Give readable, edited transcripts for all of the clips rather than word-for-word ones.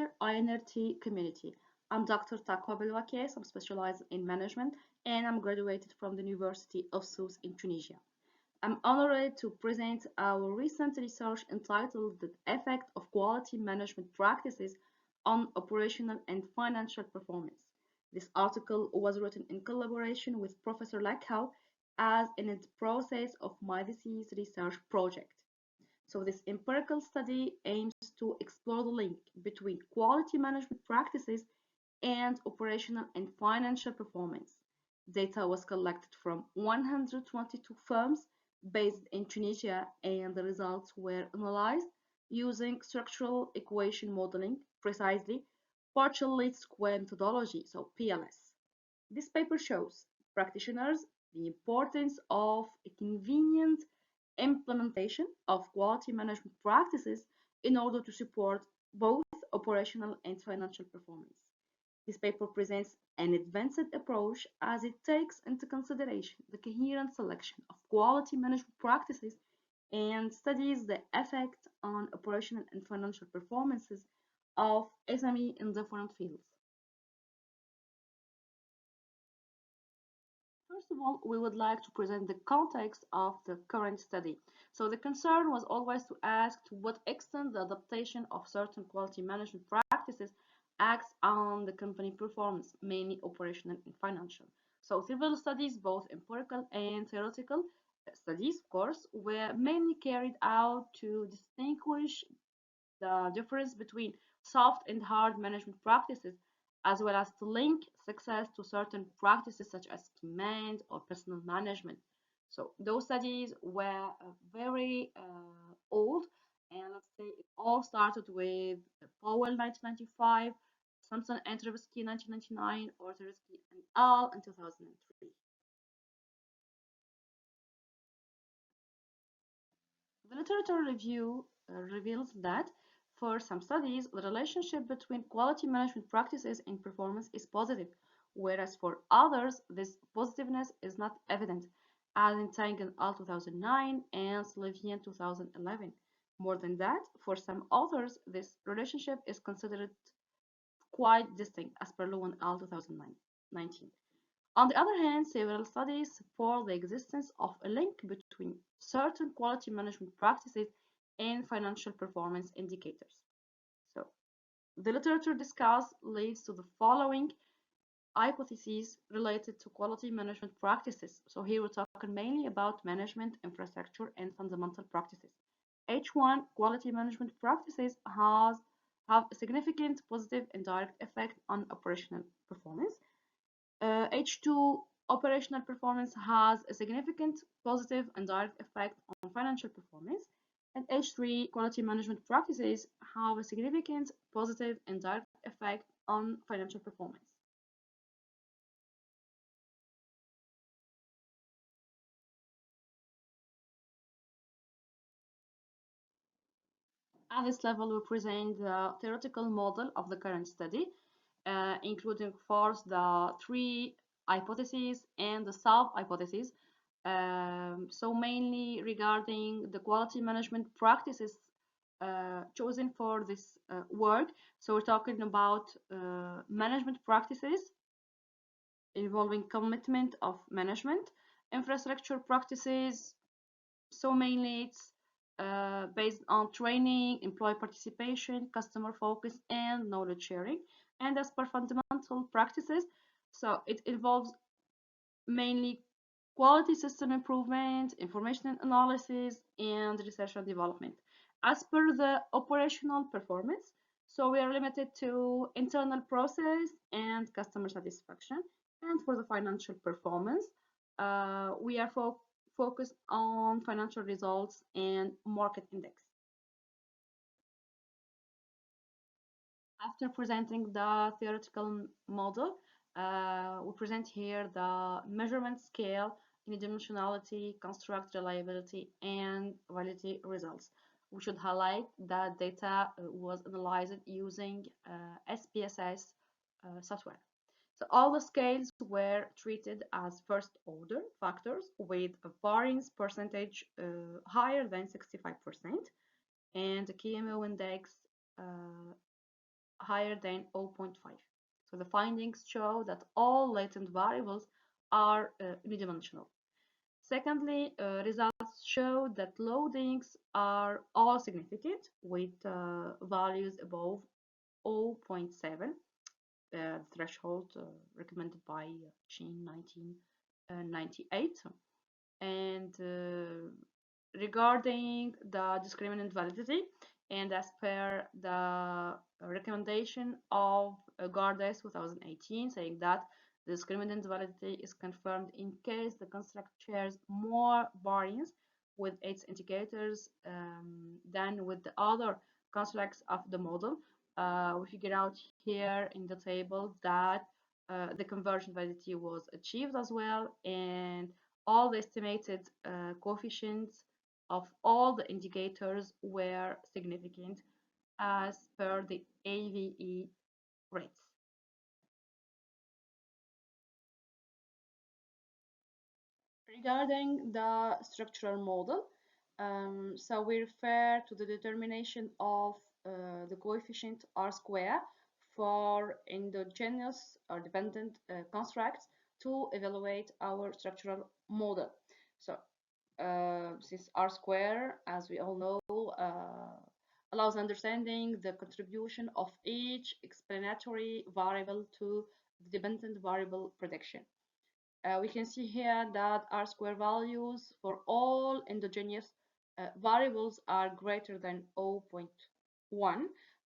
dear INRT community. I'm Dr. Takwa Belwakes. I'm specialized in management and I'm graduated from the University of Sousse in Tunisia. I'm honored to present our recent research entitled The Effect of Quality Management Practices on Operational and Financial Performance. This article was written in collaboration with Professor Lakhau as in its process of my thesis research project. So this empirical study aims to explore the link between quality management practices and operational and financial performance. Data was collected from 122 firms based in Tunisia, and the results were analyzed using structural equation modeling, precisely partial least square methodology, so PLS. This paper shows practitioners the importance of a convenient implementation of quality management practices in order to support both operational and financial performance. This paper presents an advanced approach as it takes into consideration the coherent selection of quality management practices and studies the effect on operational and financial performances of SME in different fields. First of all, we would like to present the context of the current study. So the concern was always to ask to what extent the adaptation of certain quality management practices acts on the company performance, mainly operational and financial. So several studies, both empirical and theoretical studies, of course, were mainly carried out to distinguish the difference between soft and hard management practices, as well as to link success to certain practices such as command or personal management. So those studies were very old, and let's say it all started with Powell 1995, Samson and Tversky 1999, or Tversky and al. In 2003. The literature review reveals that for some studies, the relationship between quality management practices and performance is positive, whereas for others, this positiveness is not evident, as in Tangen al. 2009 and Slavian 2011. More than that, for some authors, this relationship is considered quite distinct, as per Lewin al. 2019. On the other hand, several studies support the existence of a link between certain quality management practices and financial performance indicators. So, the literature discussed leads to the following hypotheses related to quality management practices. So, here we're talking mainly about management, infrastructure, and fundamental practices. H1 quality management practices have a significant positive and direct effect on operational performance. H2 operational performance has a significant positive and direct effect on financial performance. And H3 quality management practices have a significant positive and direct effect on financial performance. At this level, we present the theoretical model of the current study, including, of course, the three hypotheses and the sub-hypotheses. So mainly regarding the quality management practices chosen for this work. So we're talking about management practices involving commitment of management, infrastructure practices. So mainly it's based on training, employee participation, customer focus, and knowledge sharing. And as per fundamental practices, so it involves mainly quality system improvement, information analysis, and research and development. As per the operational performance, so we are limited to internal process and customer satisfaction. And for the financial performance, we are focused on financial results and market index. After presenting the theoretical model, we present here the measurement scale in dimensionality, construct reliability, and validity results. We should highlight that data was analyzed using SPSS software. So all the scales were treated as first order factors with a variance percentage higher than 65%, and the KMO index higher than 0.5. So the findings show that all latent variables are unidimensional. Secondly, results show that loadings are all significant with values above 0.7, threshold recommended by Chin 1998. And regarding the discriminant validity, and as per the recommendation of GARDES 2018, saying that the discriminant validity is confirmed in case the construct shares more variance with its indicators than with the other constructs of the model. We figure out here in the table that the conversion validity was achieved as well, and all the estimated coefficients of all the indicators were significant as per the AVE rates. Regarding the structural model, so we refer to the determination of the coefficient R square for endogenous or dependent constructs to evaluate our structural model. So since R square, as we all know, allows understanding the contribution of each explanatory variable to the dependent variable prediction. We can see here that R square values for all endogenous variables are greater than 0.1.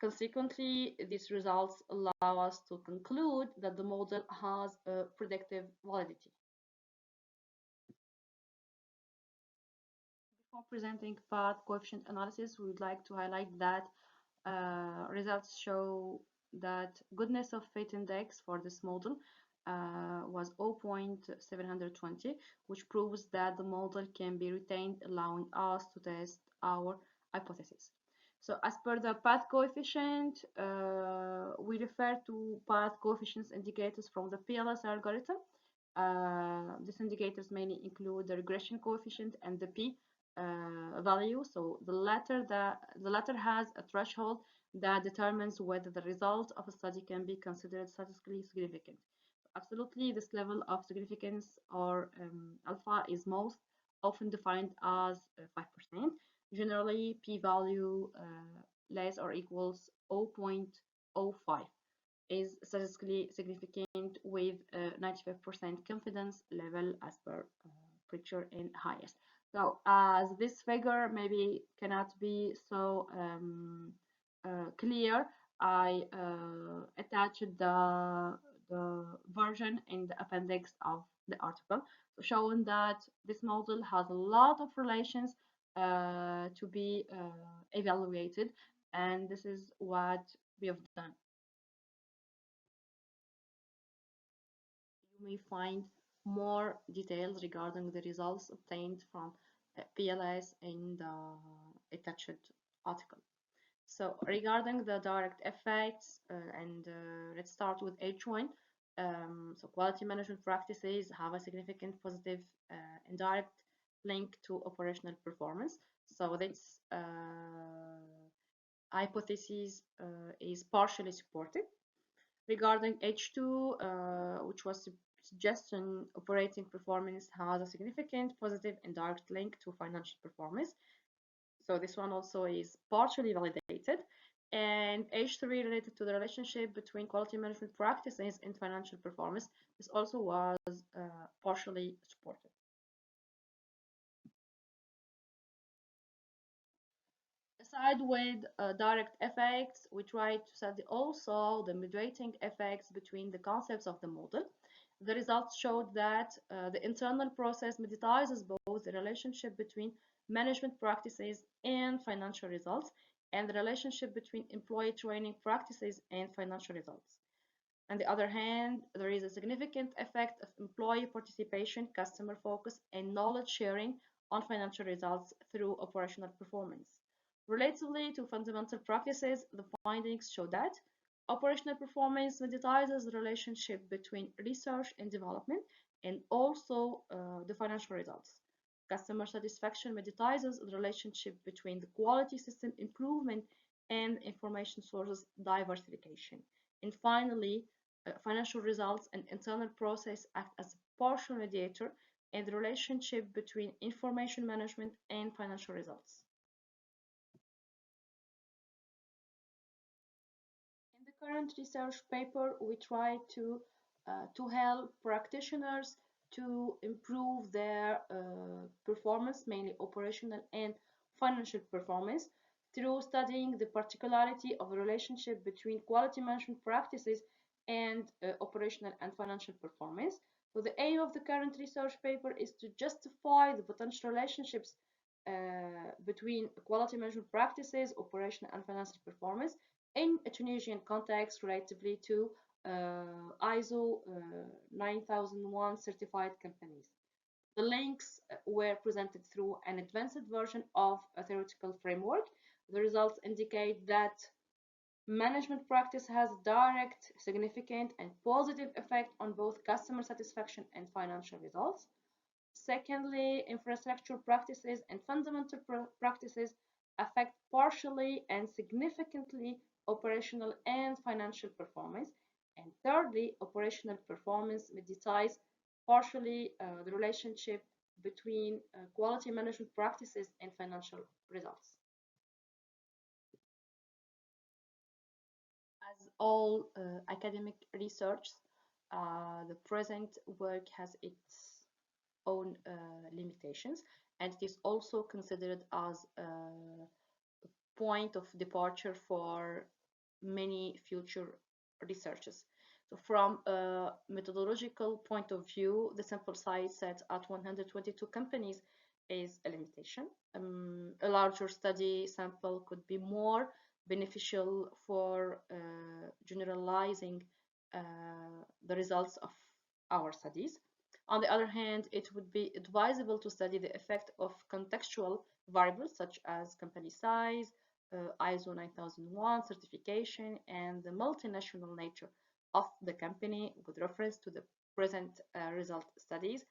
Consequently, these results allow us to conclude that the model has a predictive validity. Before presenting path coefficient analysis, we would like to highlight that results show that goodness of fit index for this model was 0.720, which proves that the model can be retained, allowing us to test our hypothesis. So as per the path coefficient, we refer to path coefficients indicators from the PLS algorithm. These indicators mainly include the regression coefficient and the P value. So the latter has a threshold that determines whether the result of a study can be considered statistically significant. Absolutely, this level of significance, or alpha, is most often defined as 5%. Generally, p-value less or equals 0.05 is statistically significant with a 95% confidence level as per picture in highest. So as this figure maybe cannot be so clear, I attached the version in the appendix of the article, so showing that this model has a lot of relations to be evaluated, and this is what we have done. You may find more details regarding the results obtained from PLS in the attached article. So regarding the direct effects, and let's start with H1. So quality management practices have a significant positive indirect link to operational performance. So this hypothesis is partially supported. Regarding H2, which was suggestion operating performance has a significant positive indirect link to financial performance. So this one also is partially validated. And H3 related to the relationship between quality management practices and financial performance. This also was partially supported. Aside with direct effects, we tried to study also the mediating effects between the concepts of the model. The results showed that the internal process mediatizes both the relationship between management practices and financial results, and the relationship between employee training practices and financial results. On the other hand, there is a significant effect of employee participation, customer focus, and knowledge sharing on financial results through operational performance. Relatively to fundamental practices, the findings show that operational performance mediatizes the relationship between research and development, and also the financial results. Customer satisfaction mediatizes the relationship between the quality system improvement and information sources diversification. And finally, financial results and internal process act as a partial mediator in the relationship between information management and financial results. In the current research paper, we try to help practitioners to improve their performance, mainly operational and financial performance, through studying the particularity of the relationship between quality management practices and operational and financial performance. So the aim of the current research paper is to justify the potential relationships between quality management practices, operational and financial performance in a Tunisian context relatively to ISO 9001 certified companies. The links were presented through an advanced version of a theoretical framework. The results indicate that management practice has a direct, significant, and positive effect on both customer satisfaction and financial results. Secondly, infrastructure practices and fundamental practices affect partially and significantly operational and financial performance. And thirdly, operational performance mediates partially the relationship between quality management practices and financial results. As all academic research, the present work has its own limitations, and it is also considered as a point of departure for many future researches. So from a methodological point of view, the sample size set at 122 companies is a limitation. A larger study sample could be more beneficial for generalizing the results of our studies. On the other hand, it would be advisable to study the effect of contextual variables such as company size, ISO 9001 certification, and the multinational nature of the company with reference to the present result studies,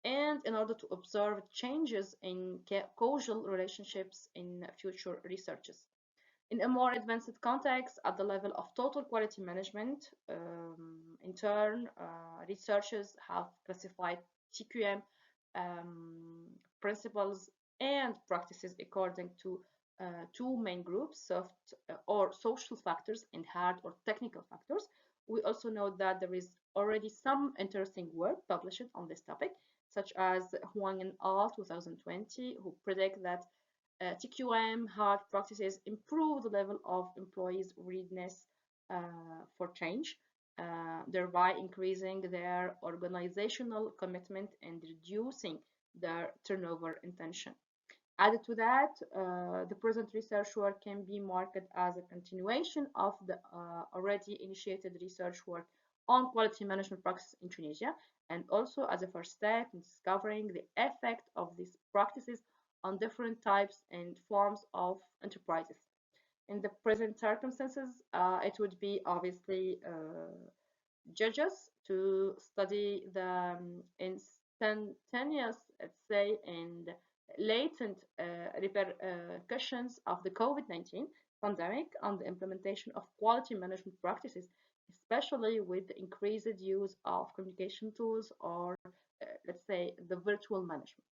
and in order to observe changes in causal relationships in future researches. In a more advanced context, at the level of total quality management, in turn, researchers have classified TQM principles and practices according to two main groups, soft or social factors and hard or technical factors. We also know that there is already some interesting work published on this topic, such as Huang and al. 2020, who predict that TQM hard practices improve the level of employees' readiness for change, thereby increasing their organizational commitment and reducing their turnover intention. Added to that, the present research work can be marked as a continuation of the already initiated research work on quality management practices in Tunisia, and also as a first step in discovering the effect of these practices on different types and forms of enterprises. In the present circumstances, it would be obviously judges to study the instantaneous, let's say, and latent repercussions of the COVID-19 pandemic on the implementation of quality management practices, especially with the increased use of communication tools or, let's say, the virtual management.